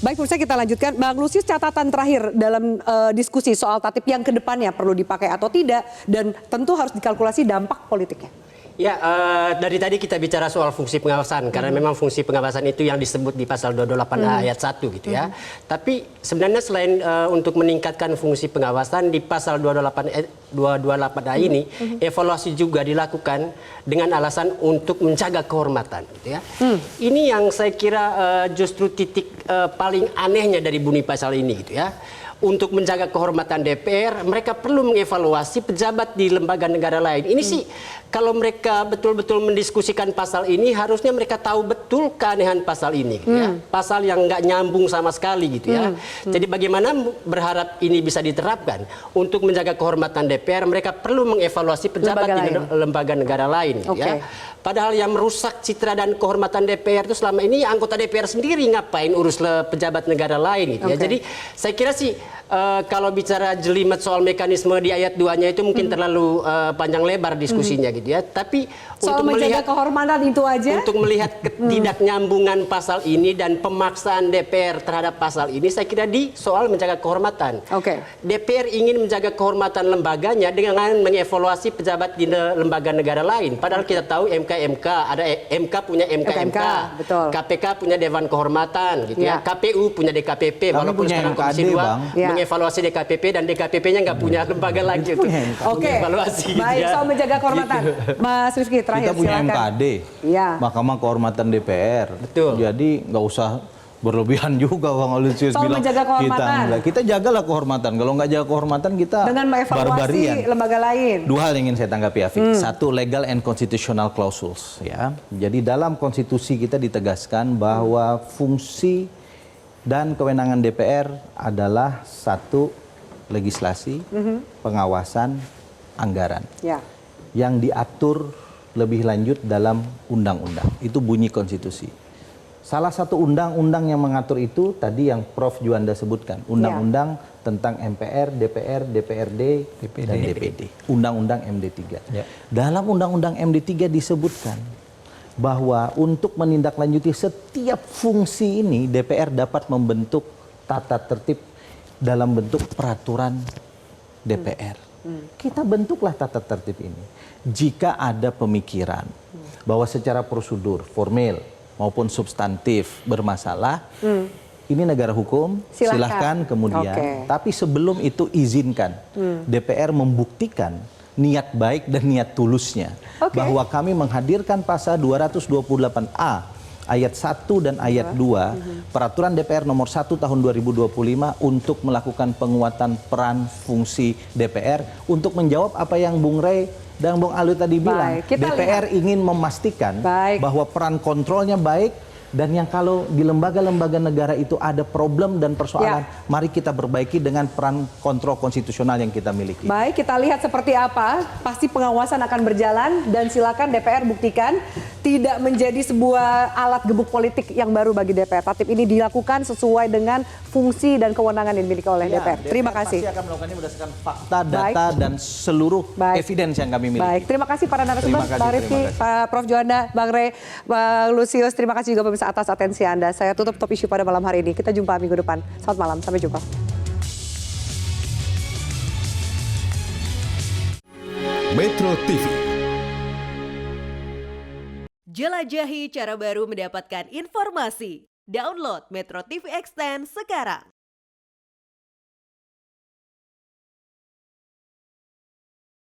Baik, pemirsa, kita lanjutkan. Bang Lusius, catatan terakhir dalam diskusi soal tatip yang kedepannya perlu dipakai atau tidak, dan tentu harus dikalkulasi dampak politiknya. Ya, dari tadi kita bicara soal fungsi pengawasan, karena memang fungsi pengawasan itu yang disebut di pasal 228A ayat 1 gitu ya. Tapi sebenarnya selain untuk meningkatkan fungsi pengawasan di pasal 228A ini, evaluasi juga dilakukan dengan alasan untuk menjaga kehormatan gitu ya. Ini yang saya kira justru titik paling anehnya dari bunyi pasal ini gitu ya. Untuk menjaga kehormatan DPR, mereka perlu mengevaluasi pejabat di lembaga negara lain. Ini sih kalau mereka betul-betul mendiskusikan pasal ini, harusnya mereka tahu betul keanehan pasal ini, gitu ya. Pasal yang nggak nyambung sama sekali, gitu ya. Jadi bagaimana berharap ini bisa diterapkan untuk menjaga kehormatan DPR? Mereka perlu mengevaluasi pejabat di lembaga negara lain, gitu ya. Padahal yang merusak citra dan kehormatan DPR itu selama ini anggota DPR sendiri, ngapain urus pejabat negara lain, gitu ya. Jadi saya kira sih kalau bicara jelimet soal mekanisme di ayat 2-nya itu mungkin terlalu panjang lebar diskusinya gitu ya. Tapi soal untuk menjaga melihat kehormatan itu aja, untuk melihat ketidaknyambungan pasal ini dan pemaksaan DPR terhadap pasal ini, saya kira di soal menjaga kehormatan. DPR ingin menjaga kehormatan lembaganya dengan mengevaluasi pejabat di lembaga negara lain. Padahal kita tahu MK ada MK punya MK, KPK punya Dewan Kehormatan gitu ya. KPU punya DKPP, walaupun sekarang Komisi 2 mengevaluasi DKPP, dan DKPP-nya nggak punya lembaga lagi untuk mengevaluasi. Baik, soal menjaga kehormatan, Mas Rifki terakhir. Kita punya silakan. MKD, Mahkamah Kehormatan DPR. Betul. Jadi nggak usah berlebihan juga Bang Lusius bilang kita jagalah kehormatan. Kalau nggak jaga kehormatan kita dengan mengevaluasi lembaga lain. Dua hal yang ingin saya tanggapi, Afif. Satu, legal and constitutional clauses ya. Jadi dalam konstitusi kita ditegaskan bahwa fungsi dan kewenangan DPR adalah satu, legislasi, pengawasan, anggaran. Yang diatur lebih lanjut dalam undang-undang. Itu bunyi konstitusi. Salah satu undang-undang yang mengatur itu tadi yang Prof. Juanda sebutkan. Undang-undang tentang MPR, DPR, DPRD, dan DPD. Undang-undang MD3. Dalam undang-undang MD3 disebutkan bahwa untuk menindaklanjuti setiap fungsi ini, DPR dapat membentuk tata tertib dalam bentuk peraturan DPR. Kita bentuklah tata tertib ini. Jika ada pemikiran bahwa secara prosedur, formil maupun substantif bermasalah, ini negara hukum, silahkan kemudian. Tapi sebelum itu izinkan DPR membuktikan niat baik dan niat tulusnya. Bahwa kami menghadirkan pasal 228A ayat 1 dan ayat 2 Peraturan DPR nomor 1 tahun 2025 untuk melakukan penguatan peran fungsi DPR untuk menjawab apa yang Bung Rey dan Bung Alwi tadi bilang. DPR ingin memastikan bahwa peran kontrolnya baik, dan yang kalau di lembaga-lembaga negara itu ada problem dan persoalan, mari kita perbaiki dengan peran kontrol konstitusional yang kita miliki. Baik, kita lihat seperti apa. Pasti pengawasan akan berjalan, dan silakan DPR buktikan tidak menjadi sebuah alat gebuk politik yang baru bagi DPR. Tatip ini dilakukan sesuai dengan fungsi dan kewenangan yang dimiliki oleh DPR. Terima kasih. Pasti akan melakukan ini berdasarkan fakta, data, dan seluruh evidence yang kami miliki. Terima kasih para narasumber, Pak Rifki, Pak Prof. Juanda, Bang Rey, Bang Lusius. Terima kasih juga pemirsa atas atensi Anda. Saya tutup top isu pada malam hari ini. Kita jumpa minggu depan. Selamat malam, sampai jumpa. Metro TV. Jelajahi cara baru mendapatkan informasi. Download Metro TV Extend sekarang.